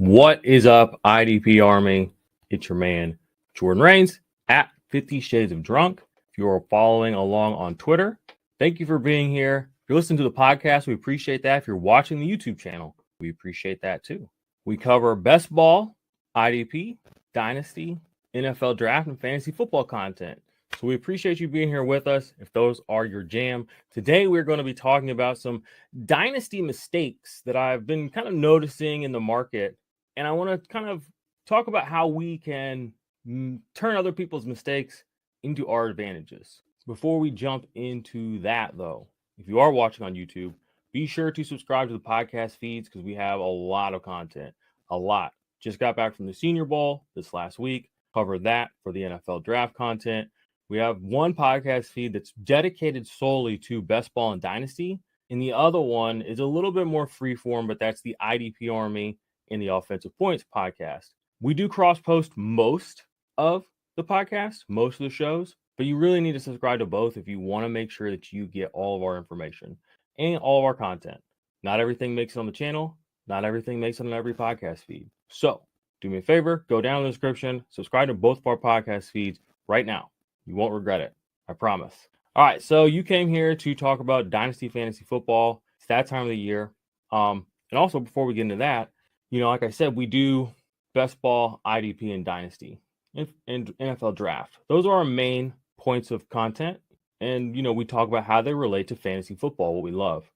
What is up, IDP Army? It's your man, Jordan Rains, at 50 Shades of Drunk. If you're following along on Twitter, thank you for being here. If you're listening to the podcast, we appreciate that. If you're watching the YouTube channel, we appreciate that too. We cover best ball, IDP, Dynasty, NFL draft, and fantasy football content. So we appreciate you being here with us if those are your jam. Today, we're going to be talking about some Dynasty mistakes that I've been kind of noticing in the market. And I want to kind of talk about how we can turn other people's mistakes into our advantages. Before we jump into that, though, if you are watching on YouTube, be sure to subscribe to the podcast feeds because we have a lot of content. A lot. Just got back from the Senior Bowl this last week. Covered that for the NFL draft content. We have one podcast feed that's dedicated solely to best ball and dynasty. And the other one is a little bit more freeform, but that's the IDP Army in the Offensive Points podcast. We do cross-post most of the podcast, most of the shows, but you really need to subscribe to both if you want to make sure that you get all of our information and all of our content. Not everything makes it on the channel. Not everything makes it on every podcast feed. So do me a favor, go down in the description, subscribe to both of our podcast feeds right now. You won't regret it. I promise. All right. So you came here to talk about Dynasty Fantasy Football. It's that time of the year. And also before we get into that, like I said, we do best ball, IDP, and Dynasty and NFL draft. Those are our main points of content. And, we talk about how they relate to fantasy football, what we love.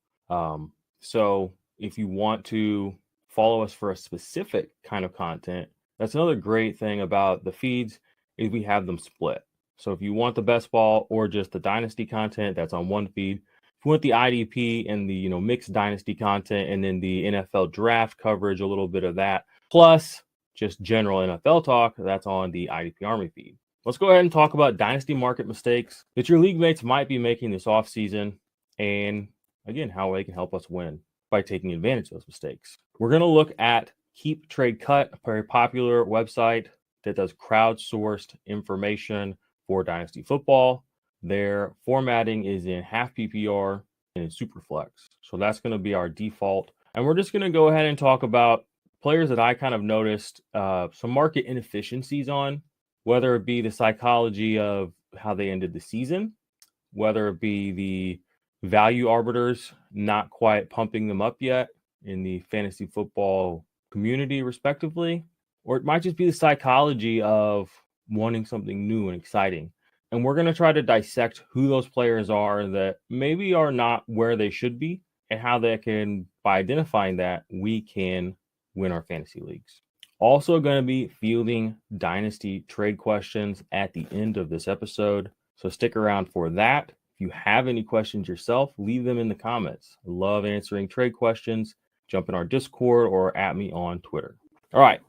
So if you want to follow us for a specific kind of content, that's another great thing about the feeds is we have them split. So if you want the best ball or just the Dynasty content, that's on one feed. If you want the IDP and the mixed Dynasty content and then the NFL draft coverage, a little bit of that, plus just general NFL talk, that's on the IDP Army feed. Let's go ahead and talk about Dynasty market mistakes that your league mates might be making this offseason, and again, how they can help us win by taking advantage of those mistakes. We're going to look at Keep Trade Cut, a very popular website that does crowdsourced information for Dynasty football. Their formatting is in half PPR and in Superflex. So that's going to be our default. And we're just going to go ahead and talk about players that I kind of noticed some market inefficiencies on, whether it be the psychology of how they ended the season, whether it be the value arbiters not quite pumping them up yet in the fantasy football community, respectively, or it might just be the psychology of wanting something new and exciting. And we're going to try to dissect who those players are that maybe are not where they should be and how they can, by identifying that, we can win our fantasy leagues. Also going to be fielding Dynasty trade questions at the end of this episode. So stick around for that. If you have any questions yourself, leave them in the comments. I love answering trade questions. Jump in our Discord or at me on Twitter. All right,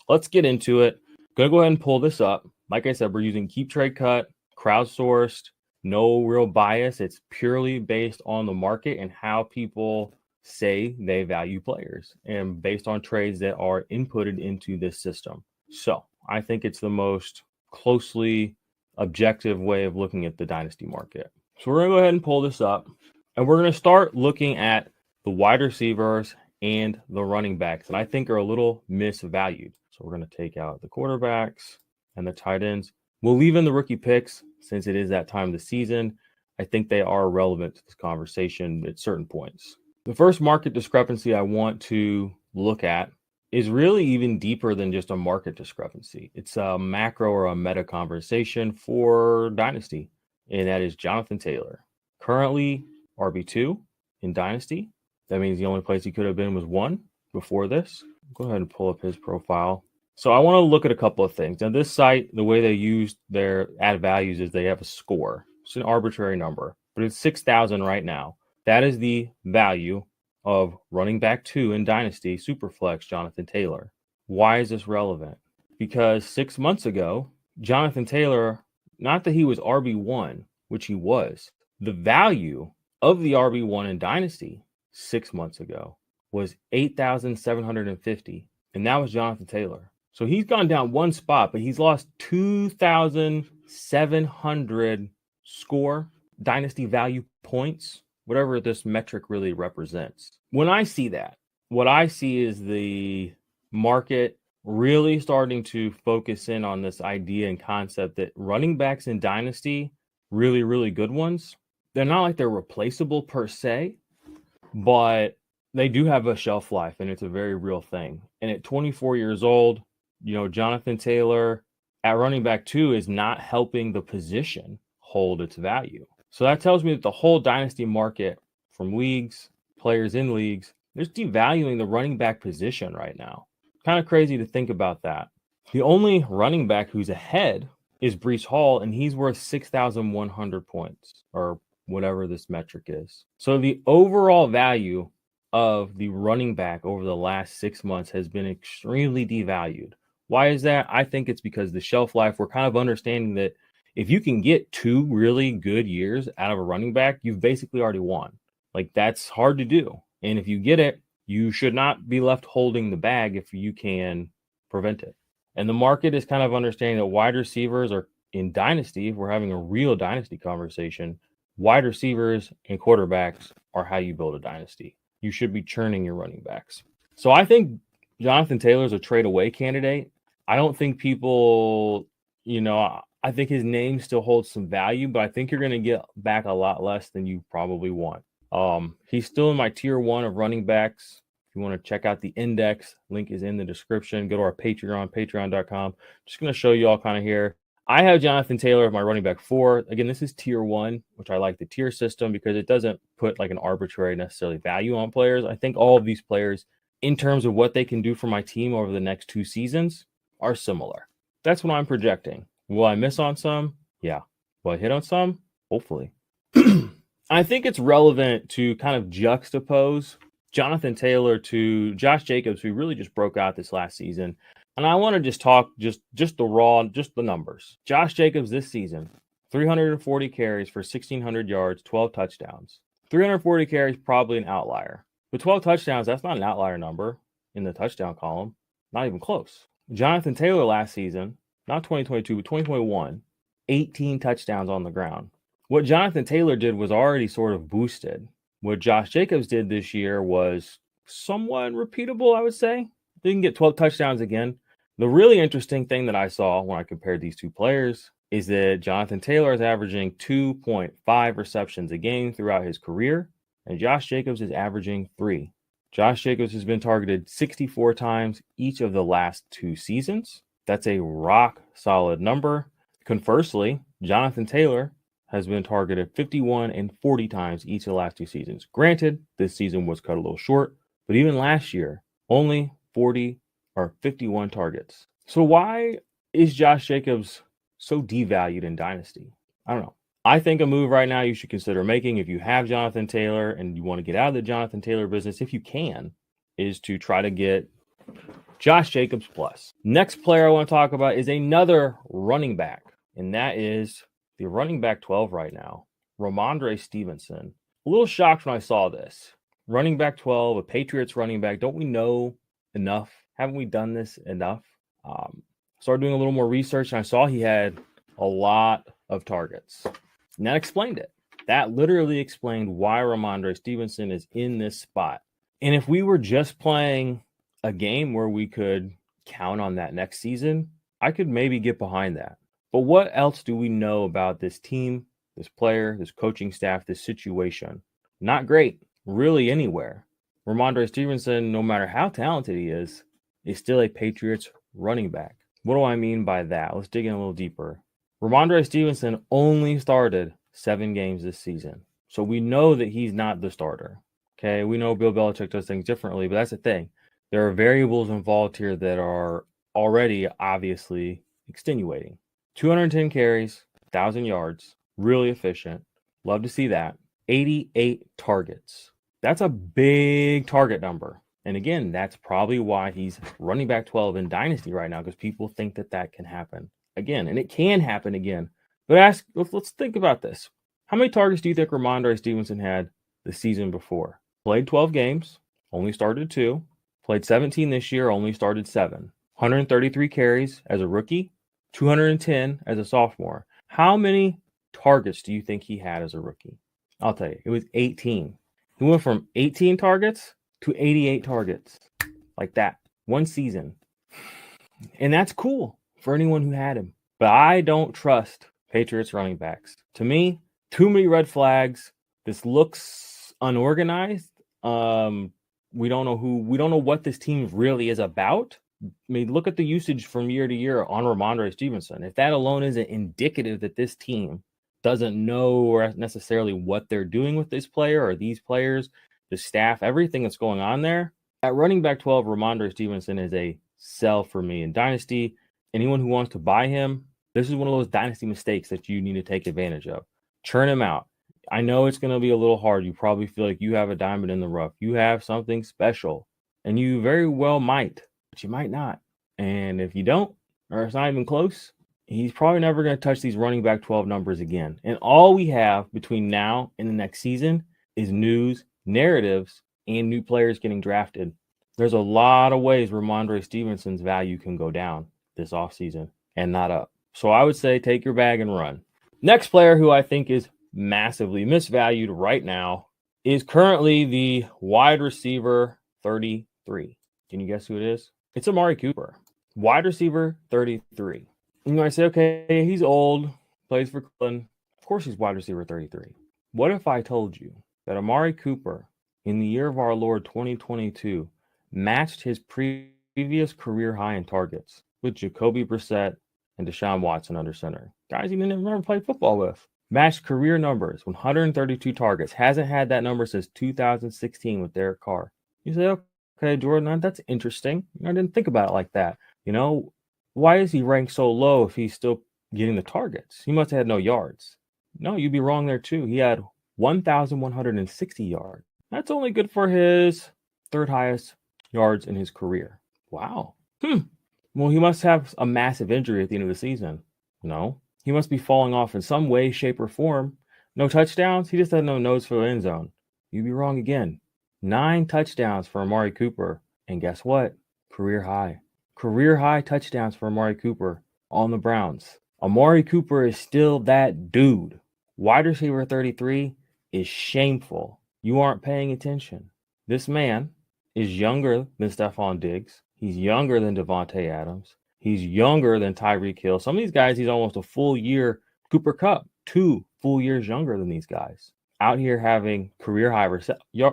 let's get into it. Going to go ahead and pull this up. Like I said, we're using Keep Trade Cut, crowdsourced, no real bias. It's purely based on the market and how people say they value players and based on trades that are inputted into this system. So I think it's the most closely objective way of looking at the Dynasty market. So we're going to go ahead and pull this up, and we're going to start looking at the wide receivers and the running backs that I think are a little misvalued. So we're going to take out the quarterbacks and the tight ends. We'll leave in the rookie picks since it is that time of the season. I think they are relevant to this conversation at certain points. The first market discrepancy I want to look at is really even deeper than just a market discrepancy. It's a macro or a meta conversation for Dynasty, and that is Jonathan Taylor. Currently RB2 in Dynasty. That means the only place he could have been was 1 before this. Go ahead and pull up his profile. So I want to look at a couple of things. Now, this site, the way they use their add values is they have a score. It's an arbitrary number, but it's 6,000 right now. That is the value of running back 2 in Dynasty, Superflex, Jonathan Taylor. Why is this relevant? Because 6 months ago, Jonathan Taylor, not that he was RB1, which he was, the value of the RB1 in Dynasty 6 months ago was 8,750, and that was Jonathan Taylor. So he's gone down one spot, but he's lost 2,700 score Dynasty value points, whatever this metric really represents. When I see that, what I see is the market really starting to focus in on this idea and concept that running backs in Dynasty, really, really good ones, they're not like they're replaceable per se, but they do have a shelf life, and it's a very real thing. And at 24 years old, Jonathan Taylor at running back 2 is not helping the position hold its value. So that tells me that the whole Dynasty market, from leagues, players in leagues, they're devaluing the running back position right now. Kind of crazy to think about that. The only running back who's ahead is Breece Hall, and he's worth 6,100 points, or whatever this metric is. So the overall value of the running back over the last 6 months has been extremely devalued. Why is that? I think it's because the shelf life, we're kind of understanding that if you can get 2 really good years out of a running back, you've basically already won. Like, that's hard to do. And if you get it, you should not be left holding the bag if you can prevent it. And the market is kind of understanding that wide receivers are in Dynasty. If we're having a real Dynasty conversation, wide receivers and quarterbacks are how you build a Dynasty. You should be churning your running backs. So I think Jonathan Taylor is a trade away candidate. I don't think people, I think his name still holds some value, but I think you're going to get back a lot less than you probably want. He's still in my tier 1 of running backs. If you want to check out the index, link is in the description. Go to our Patreon, patreon.com. Just going to show you all kind of here. I have Jonathan Taylor as my running back 4. Again, this is tier 1, which I like the tier system because it doesn't put like an arbitrary necessarily value on players. I think all of these players, in terms of what they can do for my team over the next 2 seasons, are similar. That's what I'm projecting. Will I miss on some? Yeah. Will I hit on some? Hopefully. I think it's relevant to kind of juxtapose Jonathan Taylor to Josh Jacobs, who really just broke out this last season. And I want to just talk just the numbers. Josh Jacobs this season, 340 carries for 1,600 yards, 12 touchdowns. 340 carries, probably an outlier. But 12 touchdowns, that's not an outlier number in the touchdown column. Not even close. Jonathan Taylor last season, not 2022, but 2021, 18 touchdowns on the ground. What Jonathan Taylor did was already sort of boosted. What Josh Jacobs did this year was somewhat repeatable, I would say. Didn't get 12 touchdowns again. The really interesting thing that I saw when I compared these 2 players is that Jonathan Taylor is averaging 2.5 receptions a game throughout his career, and Josh Jacobs is averaging 3. Josh Jacobs has been targeted 64 times each of the last 2 seasons. That's a rock solid number. Conversely, Jonathan Taylor has been targeted 51 and 40 times each of the last 2 seasons. Granted, this season was cut a little short, but even last year, only 40 or 51 targets. So why is Josh Jacobs so devalued in Dynasty? I don't know. I think a move right now you should consider making if you have Jonathan Taylor and you want to get out of the Jonathan Taylor business, if you can, is to try to get Josh Jacobs plus. Next player I want to talk about is another running back, and that is the running back 12 right now, Ramondre Stevenson. A little shocked when I saw this. Running back 12, a Patriots running back. Don't we know enough? Haven't we done this enough? Started doing a little more research, and I saw he had a lot of targets. And that explained it. That literally explained why Ramondre Stevenson is in this spot. And if we were just playing a game where we could count on that next season, I could maybe get behind that. But what else do we know about this team, this player, this coaching staff, this situation? Not great, really anywhere. Ramondre Stevenson, no matter how talented he is still a Patriots running back. What do I mean by that? Let's dig in a little deeper. Ramondre Stevenson only started 7 games this season. So we know that he's not the starter. Okay, we know Bill Belichick does things differently, but that's the thing. There are variables involved here that are already obviously extenuating. 210 carries, 1,000 yards, really efficient. Love to see that. 88 targets. That's a big target number. And again, that's probably why he's running back 12 in Dynasty right now, because people think that can happen again. And it can happen again. But let's think about this. How many targets do you think Ramondre Stevenson had the season before? Played 12 games, only started 2. Played 17 this year, only started 7. 133 carries as a rookie, 210 as a sophomore. How many targets do you think he had as a rookie? I'll tell you, it was 18. He went from 18 targets to 88 targets. Like that. 1 season. And that's cool for anyone who had him. But I don't trust Patriots running backs. To me, too many red flags. This looks unorganized. We don't know what this team really is about. I mean, look at the usage from year to year on Ramondre Stevenson. If that alone isn't indicative that this team doesn't know or necessarily what they're doing with this player or these players, the staff, everything that's going on there, at running back 12, Ramondre Stevenson is a sell for me in Dynasty. Anyone who wants to buy him, this is one of those Dynasty mistakes that you need to take advantage of. Churn him out. I know it's going to be a little hard. You probably feel like you have a diamond in the rough. You have something special, and you very well might, but you might not. And if you don't, or it's not even close, he's probably never going to touch these running back 12 numbers again. And all we have between now and the next season is news, narratives, and new players getting drafted. There's a lot of ways Ramondre Stevenson's value can go down this offseason and not up. So I would say take your bag and run. Next player who I think is massively misvalued right now is currently the wide receiver 33. Can you guess who it is? It's Amari Cooper, wide receiver 33. You know, I say, okay, he's old, plays for Cleveland. Of course he's wide receiver 33. What if I told you that Amari Cooper in the year of our Lord 2022 matched his previous career high in targets with Jacoby Brissett and Deshaun Watson under center? Guys he didn't ever play football with. Matched career numbers, 132 targets. Hasn't had that number since 2016 with Derek Carr. You say, okay, Jordan, that's interesting. I didn't think about it like that. You know, why is he ranked so low if he's still getting the targets? He must have had no yards. No, you'd be wrong there too. He had 1,160 yards. That's only good for his third highest yards in his career. Wow. Well, he must have a massive injury at the end of the season. No, he must be falling off in some way, shape, or form. No touchdowns. He just had no nose for the end zone. You'd be wrong again. 9 touchdowns for Amari Cooper. And guess what? Career high. Career high touchdowns for Amari Cooper on the Browns. Amari Cooper is still that dude. Wide receiver 33 is shameful. You aren't paying attention. This man is younger than Stephon Diggs. He's younger than Devontae Adams. He's younger than Tyreek Hill. Some of these guys, he's almost a full year. Cooper Kupp, 2 full years younger than these guys. Out here having career high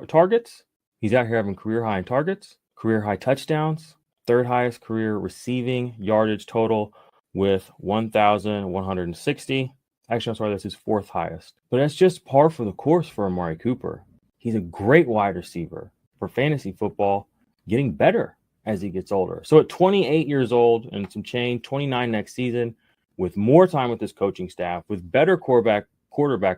targets. He's out here having career high in targets, career high touchdowns, third highest career receiving yardage total with 1,160. Actually, I'm sorry, that's his 4th highest. But that's just par for the course for Amari Cooper. He's a great wide receiver for fantasy football, getting better as he gets older. So at 28 years old and some change, 29 next season, with more time with his coaching staff, with better quarterback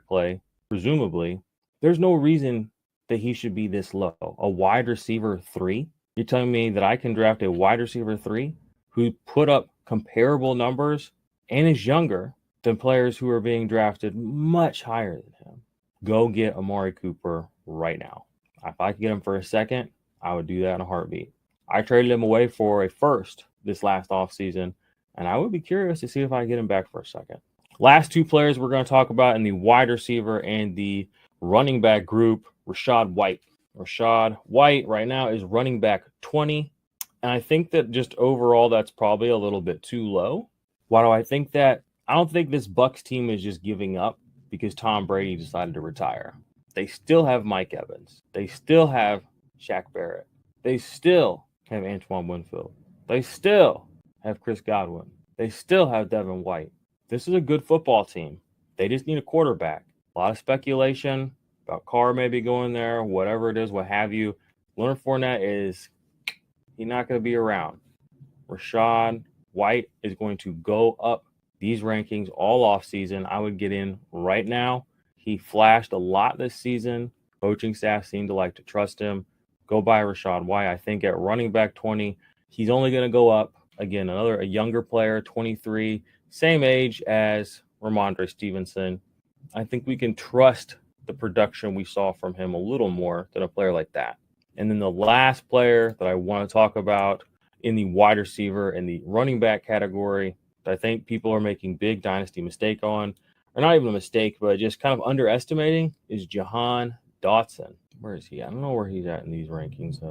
play, presumably, there's no reason that he should be this low. A wide receiver 3? You're telling me that I can draft a wide receiver 3 who put up comparable numbers and is younger than players who are being drafted much higher than him? Go get Amari Cooper right now. If I could get him for a second, I would do that in a heartbeat. I traded him away for a first this last offseason, and I would be curious to see if I get him back for a second. Last 2 players we're going to talk about in the wide receiver and the running back group, Rachaad White. Rachaad White right now is running back 20, and I think that just overall that's probably a little bit too low. Why do I think that? I don't think this Bucs team is just giving up because Tom Brady decided to retire. They still have Mike Evans. They still have Shaq Barrett. They still have Antoine Winfield. They still have Chris Godwin. They still have Devin White. This is a good football team. They just need a quarterback. A lot of speculation about Carr maybe going there, whatever it is, what have you. Leonard Fournette he's not going to be around. Rachaad White is going to go up these rankings all offseason. I would get in right now. He flashed a lot this season. Coaching staff seemed to like to trust him. Go buy Rachaad White. I think at running back 20, he's only going to go up. Again, a younger player, 23, same age as Ramondre Stevenson. I think we can trust the production we saw from him a little more than a player like that. And then the last player that I want to talk about in the wide receiver and the running back category that I think people are making big dynasty mistake on, or not even a mistake, but just kind of underestimating, is Jahan Dotson. Where is he? I don't know where he's at in these rankings.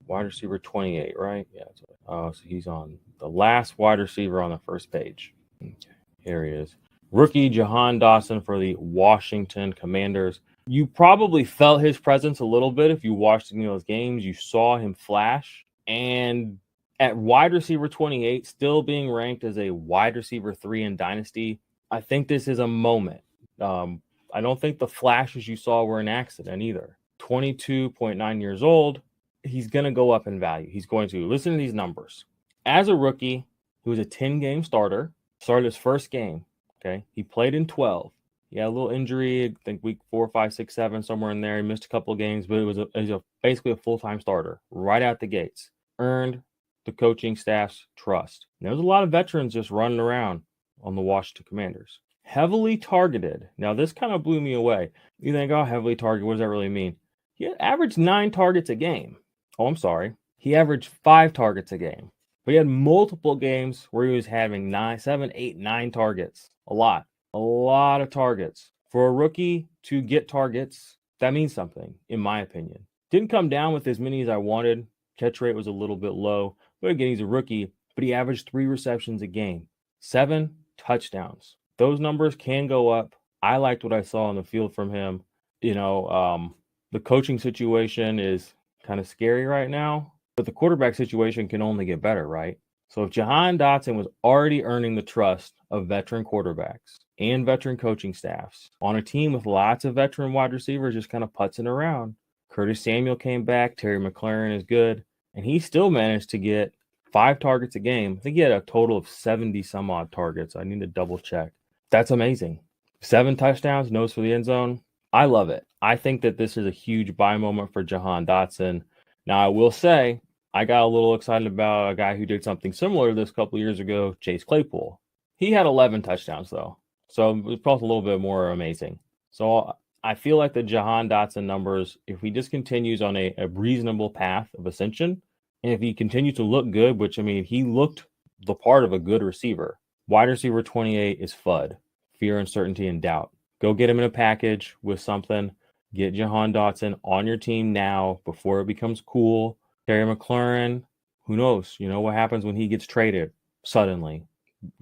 wide receiver 28, right? Yeah. So he's on the last wide receiver on the first page. Okay, here he is. Rookie Jahan Dotson for the Washington Commanders. You probably felt his presence a little bit if you watched those games. You saw him flash. And at wide receiver 28, still being ranked as a wide receiver 3 in Dynasty, I think this is a moment. I don't think the flashes you saw were an accident either. 22.9 years old. He's going to go up in value. He's going to. Listen to these numbers. As a rookie, he was a 10-game starter, started his first game. Okay. He played in 12. He had a little injury, I think week 4, 5, 6, 7, somewhere in there. He missed a couple of games, but it was basically a full-time starter right out the gates. Earned the coaching staff's trust. And there was a lot of veterans just running around on the Washington Commanders. Heavily targeted. Now, this kind of blew me away. You think, oh, heavily targeted, what does that really mean? He averaged 9 targets a game. Oh, I'm sorry. He averaged 5 targets a game. But he had multiple games where he was having 9, 7, 8, 9 targets. A lot of targets. For a rookie to get targets, that means something, in my opinion. Didn't come down with as many as I wanted. Catch rate was a little bit low. But again, he's a rookie, but he averaged 3 receptions a game, 7 touchdowns. Those numbers can go up. I liked what I saw on the field from him. The coaching situation is kind of scary right now, but the quarterback situation can only get better, right? So if Jahan Dotson was already earning the trust of veteran quarterbacks and veteran coaching staffs on a team with lots of veteran wide receivers just kind of putzing around, Curtis Samuel came back, Terry McLaurin is good, and he still managed to get 5 targets a game. I think he had a total of 70 some odd targets. I need to double check. That's amazing. 7 touchdowns, nose for the end zone. I love it. I think that this is a huge buy moment for Jahan Dotson. Now, I will say, I got a little excited about a guy who did something similar to this a couple of years ago, Chase Claypool. He had 11 touchdowns, though. So it was probably a little bit more amazing. So I feel like the Jahan Dotson numbers, if he just continues on a reasonable path of ascension, and if he continues to look good, which, I mean, he looked the part of a good receiver. Wide receiver 28 is FUD, fear, uncertainty, and doubt. Go get him in a package with something. Get Jahan Dotson on your team now before it becomes cool. Terry McLaurin, who knows? You know what happens when he gets traded suddenly?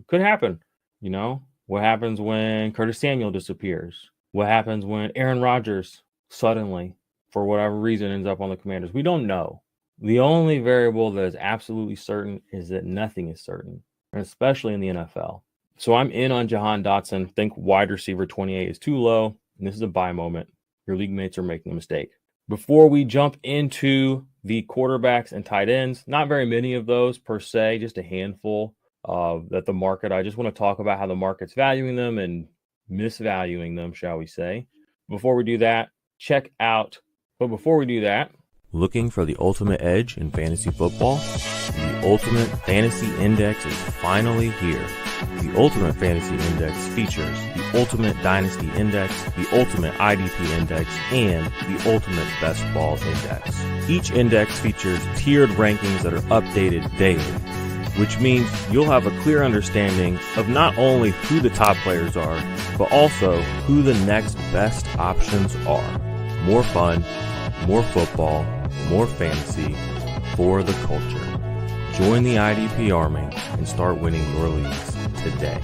Could happen. You know what happens when Curtis Samuel disappears? What happens when Aaron Rodgers suddenly, for whatever reason, ends up on the Commanders? We don't know. The only variable that is absolutely certain is that nothing is certain, and especially in the NFL. So I'm in on Jahan Dotson. Think wide receiver 28 is too low, and this is a buy moment. Your league mates are making a mistake. Before we jump into the quarterbacks and tight ends, not very many of those per se, just a handful that the market. I just want to talk about how the market's valuing them and misvaluing them, shall we say. Before we do that, looking for the ultimate edge in fantasy football? The Ultimate Fantasy Index is finally here. The Ultimate Fantasy Index features the Ultimate Dynasty Index, the Ultimate IDP Index, and the Ultimate Best Ball Index. Each index features tiered rankings that are updated daily, which means you'll have a clear understanding of not only who the top players are, but also who the next best options are. More fun, more football, more fantasy for the culture. Join the IDP Army and start winning your leagues today.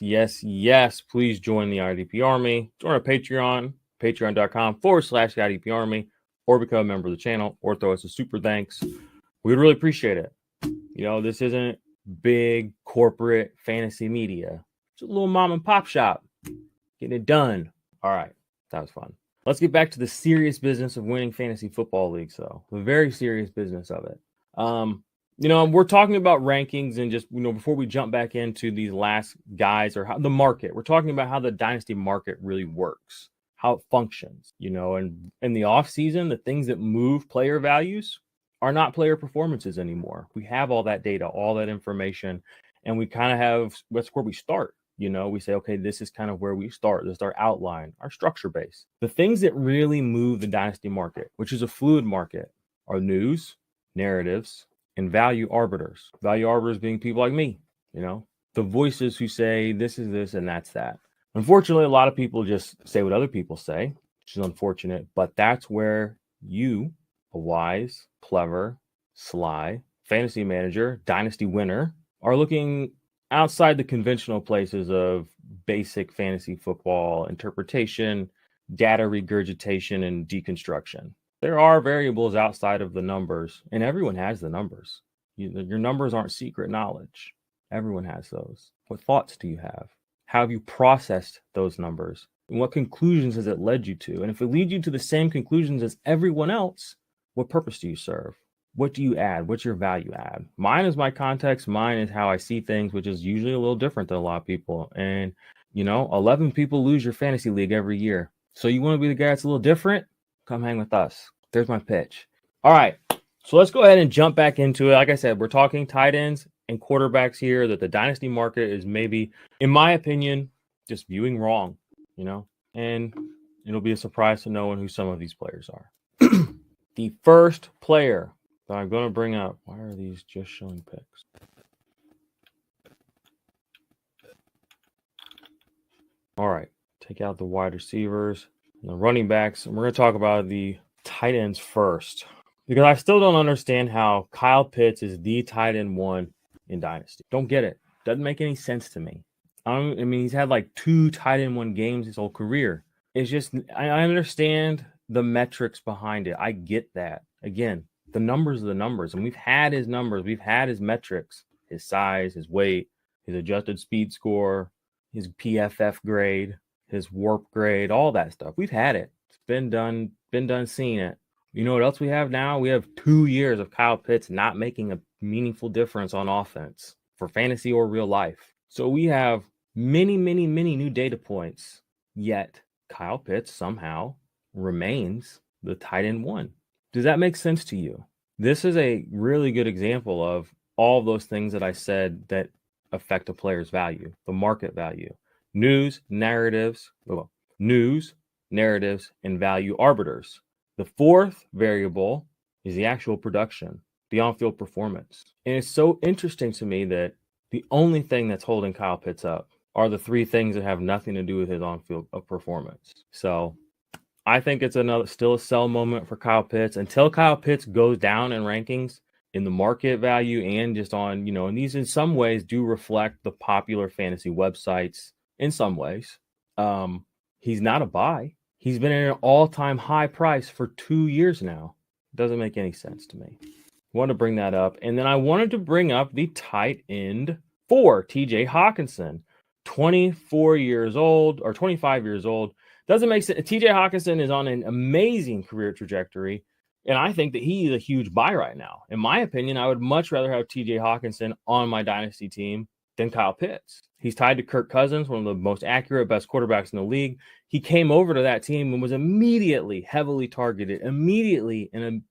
Yes. Please join the IDP Army. Join our Patreon, patreon.com/IDP Army, or become a member of the channel, or throw us a super thanks. We'd really appreciate it. You know, this isn't big corporate fantasy media. It's a little mom and pop shop. Getting it done. All right. That was fun. Let's get back to the serious business of winning fantasy football leagues, though. The very serious business of it. We're talking about rankings and just, before we jump back into these last guys or how the market, we're talking about how the dynasty market really works, how it functions, and in the off season, the things that move player values are not player performances anymore. We have all that data, all that information, and we kind of have, that's where we start. We say, okay, this is kind of where we start. This is our outline, our structure base. The things that really move the dynasty market, which is a fluid market, are news, narratives, and value arbiters. Value arbiters being people like me, the voices who say this is this and that's that. Unfortunately, a lot of people just say what other people say. which is unfortunate. But that's where you, a wise, clever, sly fantasy manager, dynasty winner, are looking outside the conventional places of basic fantasy football interpretation, data regurgitation, and deconstruction. There are variables outside of the numbers, and everyone has the numbers. Your numbers aren't secret knowledge. Everyone has those. What thoughts do you have? How have you processed those numbers? And what conclusions has it led you to? And if it leads you to the same conclusions as everyone else, what purpose do you serve? What do you add? What's your value add? Mine is my context. Mine is how I see things, which is usually a little different than a lot of people. And, 11 people lose your fantasy league every year. So you want to be the guy that's a little different? Come hang with us. There's my pitch. All right. So let's go ahead and jump back into it. Like I said, we're talking tight ends and quarterbacks here that the dynasty market is maybe, in my opinion, just viewing wrong, and it'll be a surprise to no one who some of these players are. The first player that I'm going to bring up, why are these just showing picks? All right, take out the wide receivers and the running backs, and we're going to talk about the tight ends first, because I still don't understand how Kyle Pitts is the tight end one in Dynasty. Don't get it. Doesn't make any sense to me. He's had like 2 tight end one games his whole career. It's just, I understand the metrics behind it. I get that. Again, the numbers are the numbers, and we've had his numbers. We've had his metrics, his size, his weight, his adjusted speed score, his PFF grade, his warp grade, all that stuff. We've had it. It's been done seeing it. You know what else we have now? We have 2 years of Kyle Pitts not making a meaningful difference on offense for fantasy or real life. So we have many, many, many new data points, yet Kyle Pitts somehow remains the tight end one. Does that make sense to you? This is a really good example of all of those things that I said that affect a player's value, the market value. News, narratives, and value arbiters. The fourth variable is the actual production, the on-field performance. And it's so interesting to me that the only thing that's holding Kyle Pitts up are the 3 things that have nothing to do with his on-field performance. So I think it's still a sell moment for Kyle Pitts until Kyle Pitts goes down in rankings in the market value and just on, and these in some ways do reflect the popular fantasy websites in some ways. He's not a buy. He's been at an all-time high price for 2 years now. Doesn't make any sense to me. Want to bring that up. And then I wanted to bring up the tight end 4, TJ Hawkinson, 24 years old or 25 years old. Doesn't make sense. TJ Hawkinson is on an amazing career trajectory, and I think that he is a huge buy right now. In my opinion, I would much rather have TJ Hawkinson on my dynasty team than Kyle Pitts. He's tied to Kirk Cousins, one of the most accurate, best quarterbacks in the league. He came over to that team and was immediately heavily targeted, immediately an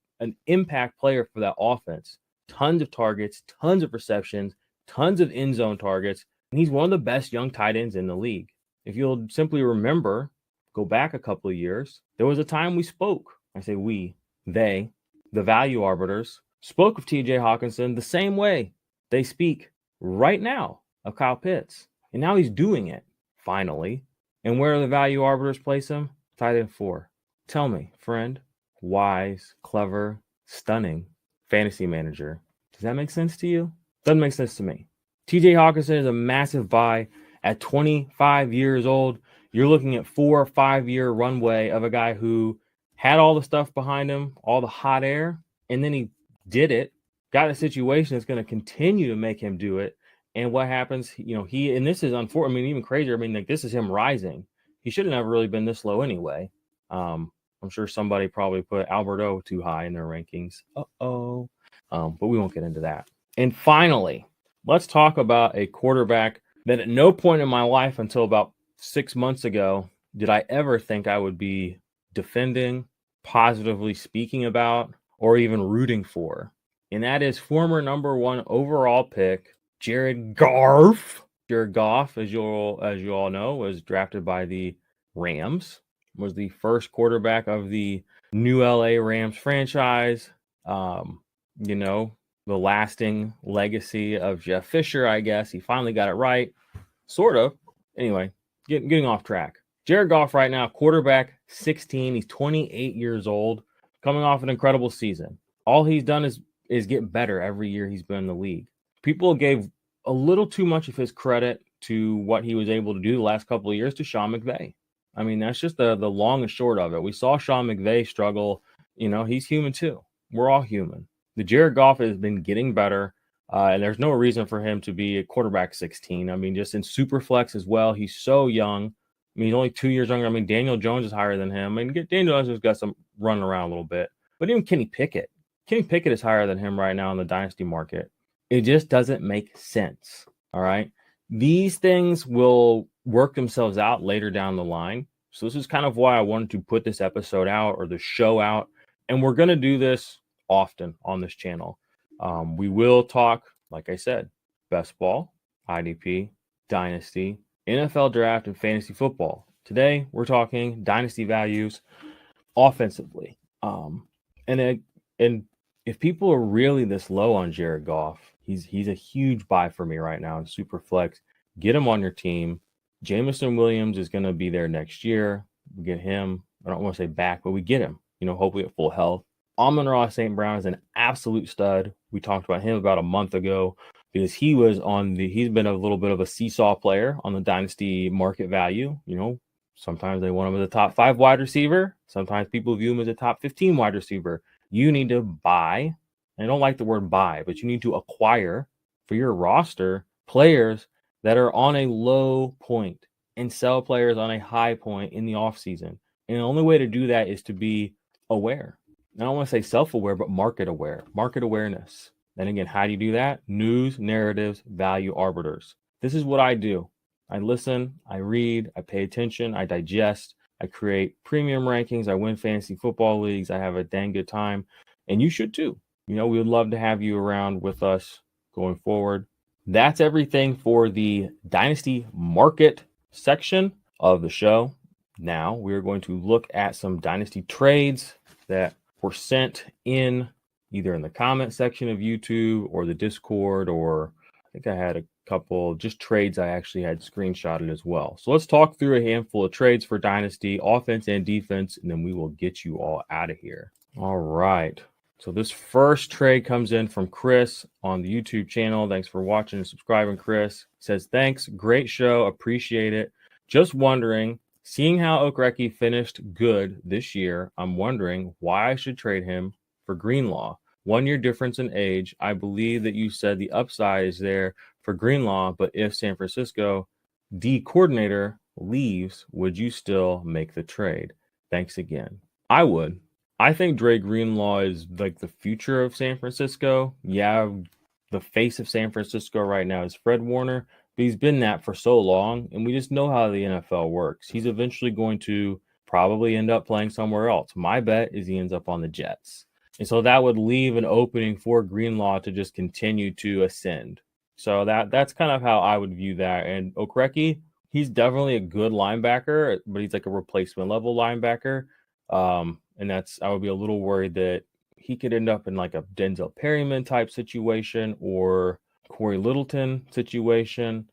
impact player for that offense. Tons of targets, tons of receptions, tons of end zone targets, and he's one of the best young tight ends in the league. If you'll simply remember, go back a couple of years, there was a time we spoke. I say we, they, the value arbiters, spoke of TJ Hawkinson the same way they speak right now of Kyle Pitts. And now he's doing it, finally. And where do the value arbiters place him? Tight end 4. Tell me, friend, wise, clever, stunning fantasy manager. Does that make sense to you? Doesn't make sense to me. TJ Hawkinson is a massive buy at 25 years old. You're looking at 4 or 5 year runway of a guy who had all the stuff behind him, all the hot air, and then he did it, got a situation that's going to continue to make him do it. And what happens, and this is unfortunate. Even crazier. This is him rising. He should have never really been this low anyway. I'm sure somebody probably put Alberto too high in their rankings. But we won't get into that. And finally, let's talk about a quarterback that at no point in my life until about 6 months ago did I ever think I would be defending, positively speaking about, or even rooting for. And that is former number 1 overall pick, Jared Goff. Jared Goff, as you all know, was drafted by the Rams, was the first quarterback of the new LA Rams franchise. The lasting legacy of Jeff Fisher, I guess. He finally got it right. Sort of. Anyway, getting off track. Jared Goff right now, quarterback 16. He's 28 years old, coming off an incredible season. All he's done is get better every year he's been in the league. People gave a little too much of his credit to what he was able to do the last couple of years to Sean McVay. I mean, that's just the long and short of it. We saw Sean McVay struggle. He's human too. We're all human. The Jared Goff has been getting better, and there's no reason for him to be a quarterback 16. I mean, just in super flex as well. He's so young. I mean, he's only 2 years younger. I mean, Daniel Jones is higher than him. I mean, Daniel Jones has got some running around a little bit. But even Kenny Pickett is higher than him right now in the dynasty market. It just doesn't make sense, all right? These things will work themselves out later down the line. So this is kind of why I wanted to put this episode out or the show out. And we're going to do this often on this channel. We will talk, like I said, best ball, IDP, dynasty, NFL draft, and fantasy football. Today, we're talking dynasty values offensively. And if people are really this low on Jared Goff, he's a huge buy for me right now in super flex. Get him on your team. Jameson Williams is going to be there next year. We get him. I don't want to say back, but we get him, hopefully at full health. Amon-Ra St. Brown is an absolute stud. We talked about him about a month ago because he's been a little bit of a seesaw player on the dynasty market value. Sometimes they want him as a top 5 wide receiver. Sometimes people view him as a top 15 wide receiver. You need to buy. I don't like the word buy, but you need to acquire for your roster players that are on a low point and sell players on a high point in the offseason. And the only way to do that is to be aware. I don't want to say self-aware, but market aware, market awareness. Then again, how do you do that? News, narratives, value arbiters. This is what I do. I listen, I read, I pay attention, I digest, I create premium rankings, I win fantasy football leagues, I have a dang good time, and you should too. We would love to have you around with us going forward. That's everything for the Dynasty Market section of the show. Now we're going to look at some Dynasty trades that were sent in either in the comment section of YouTube or the Discord, or I think I had a couple just trades I actually had screenshotted as well. So let's talk through a handful of trades for Dynasty, offense and defense, and then we will get you all out of here. All right. So this first trade comes in from Chris on the YouTube channel. Thanks for watching and subscribing, Chris. Says, thanks. Great show. Appreciate it. Just wondering, seeing how Okereke finished good this year, I'm wondering why I should trade him for Greenlaw. 1 year difference in age. I believe that you said the upside is there for Greenlaw, but if San Francisco D coordinator leaves, would you still make the trade? Thanks again. I would. I think Dre Greenlaw is like the future of San Francisco. Yeah, the face of San Francisco right now is Fred Warner, but he's been that for so long, and we just know how the NFL works. He's eventually going to probably end up playing somewhere else. My bet is he ends up on the Jets. And so that would leave an opening for Greenlaw to just continue to ascend. So that's kind of how I would view that. And Okereke, he's definitely a good linebacker, but he's like a replacement level linebacker. And I would be a little worried that he could end up in like a Denzel Perryman type situation or Corey Littleton situation,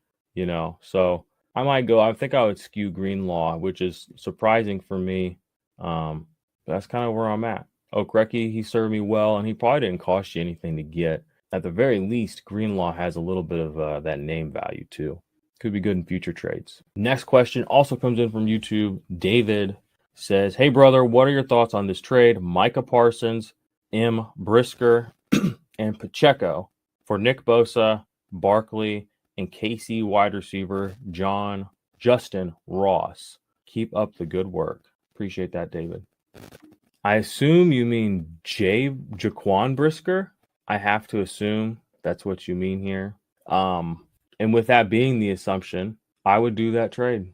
So I think I would skew Greenlaw, which is surprising for me. But that's kind of where I'm at. Okereke, he served me well, and he probably didn't cost you anything to get. At the very least, Greenlaw has a little bit of that name value too. Could be good in future trades. Next question also comes in from YouTube. David says, hey, brother, what are your thoughts on this trade? Micah Parsons, M. Brisker, and Pacheco for Nick Bosa, Barkley, and KC wide receiver Justin Ross. Keep up the good work. Appreciate that, David. I assume you mean Jaquan Brisker. I have to assume that's what you mean here. And with that being the assumption, I would do that trade.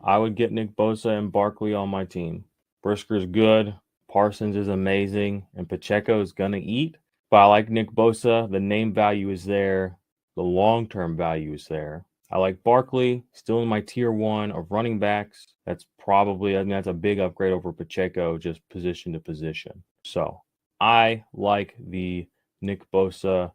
I would get Nick Bosa and Barkley on my team. Brisker's good. Parsons is amazing. And Pacheco is going to eat. But I like Nick Bosa. The name value is there. The long-term value is there. I like Barkley, still in my tier 1 of running backs. That's a big upgrade over Pacheco, just position to position. So I like the Nick Bosa,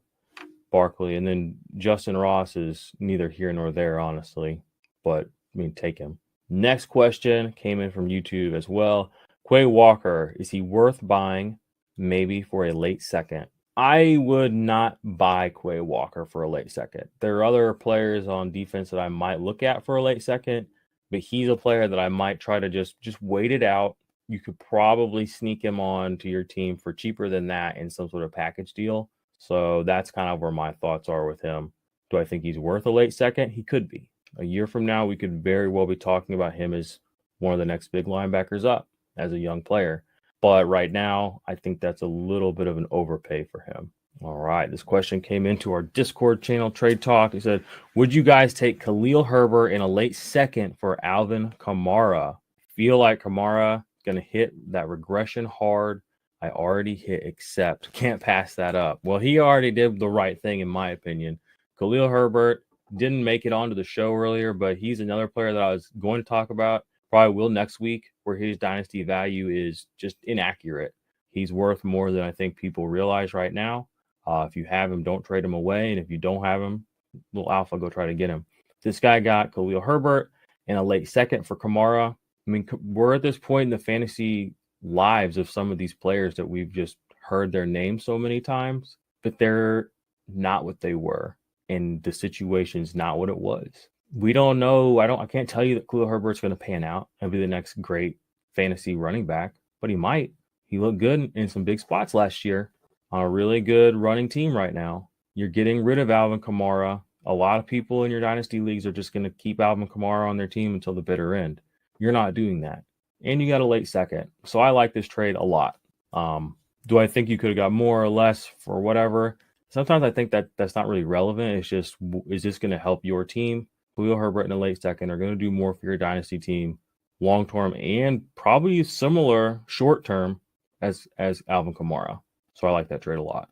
Barkley, and then Justin Ross is neither here nor there, honestly. But, take him. Next question came in from YouTube as well. Quay Walker, is he worth buying maybe for a late second? I would not buy Quay Walker for a late second. There are other players on defense that I might look at for a late second, but he's a player that I might try to just wait it out. You could probably sneak him on to your team for cheaper than that in some sort of package deal. So that's kind of where my thoughts are with him. Do I think he's worth a late second? He could be. A year from now, we could very well be talking about him as one of the next big linebackers up as a young player. But right now, I think that's a little bit of an overpay for him. All right. This question came into our Discord channel, Trade Talk. He said, would you guys take Khalil Herbert in a late second for Alvin Kamara? Feel like Kamara going to hit that regression hard. I already hit accept. Can't pass that up. Well, he already did the right thing, in my opinion. Khalil Herbert didn't make it onto the show earlier, but he's another player that I was going to talk about. Probably will next week, where his dynasty value is just inaccurate. He's worth more than I think people realize right now. If you have him, don't trade him away. And if you don't have him, little alpha, go try to get him. This guy got Khalil Herbert in a late second for Kamara. I mean, we're at this point in the fantasy lives of some of these players that we've just heard their names so many times, but they're not what they were. And the situation's not what it was. We don't know. I can't tell you that Khalil Herbert's going to pan out and be the next great fantasy running back, but he might. He looked good in some big spots last year on a really good running team right now. You're getting rid of Alvin Kamara. A lot of people in your dynasty leagues are just going to keep Alvin Kamara on their team until the bitter end. You're not doing that. And you got a late second. So I like this trade a lot. Do I think you could have got more or less for whatever? Sometimes I think that that's not really relevant. It's just, is this going to help your team? Khalil Herbert in the late second are going to do more for your dynasty team long term and probably similar short term as Alvin Kamara. So I like that trade a lot.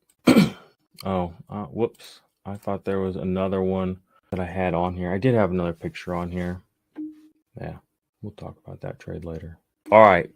Whoops. I thought there was another one that I had on here. I did have another picture on here. Yeah, we'll talk about that trade later. All right.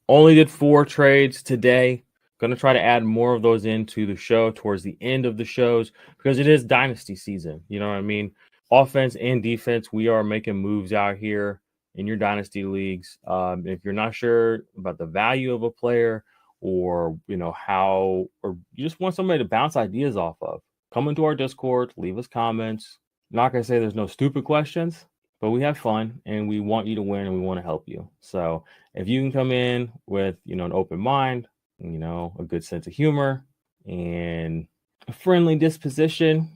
Only did 4 trades today. Going to try to add more of those into the show towards the end of the shows because it is dynasty season. You know what I mean? Offense and defense, we are making moves out here in your dynasty leagues. If you're not sure about the value of a player or, how, or you just want somebody to bounce ideas off of, come into our Discord, leave us comments. I'm not going to say there's no stupid questions, but we have fun and we want you to win and we want to help you. So if you can come in with, an open mind, a good sense of humor and a friendly disposition,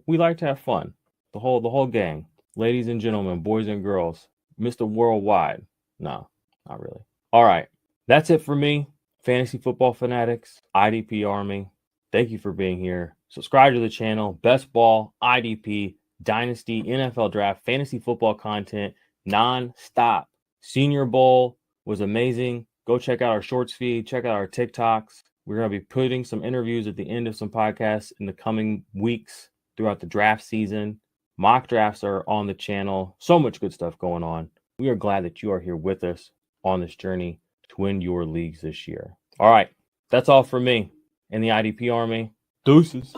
we like to have fun. The whole gang, ladies and gentlemen, boys and girls, Mr. Worldwide. No, not really. All right. That's it for me. Fantasy Football Fanatics, IDP Army. Thank you for being here. Subscribe to the channel. Best ball, IDP, Dynasty, NFL Draft, fantasy football content, non-stop. Senior Bowl was amazing. Go check out our shorts feed. Check out our TikToks. We're going to be putting some interviews at the end of some podcasts in the coming weeks throughout the draft season. Mock drafts are on the channel. So much good stuff going on. We are glad that you are here with us on this journey to win your leagues this year. All right. That's all for me and the IDP Army. Deuces.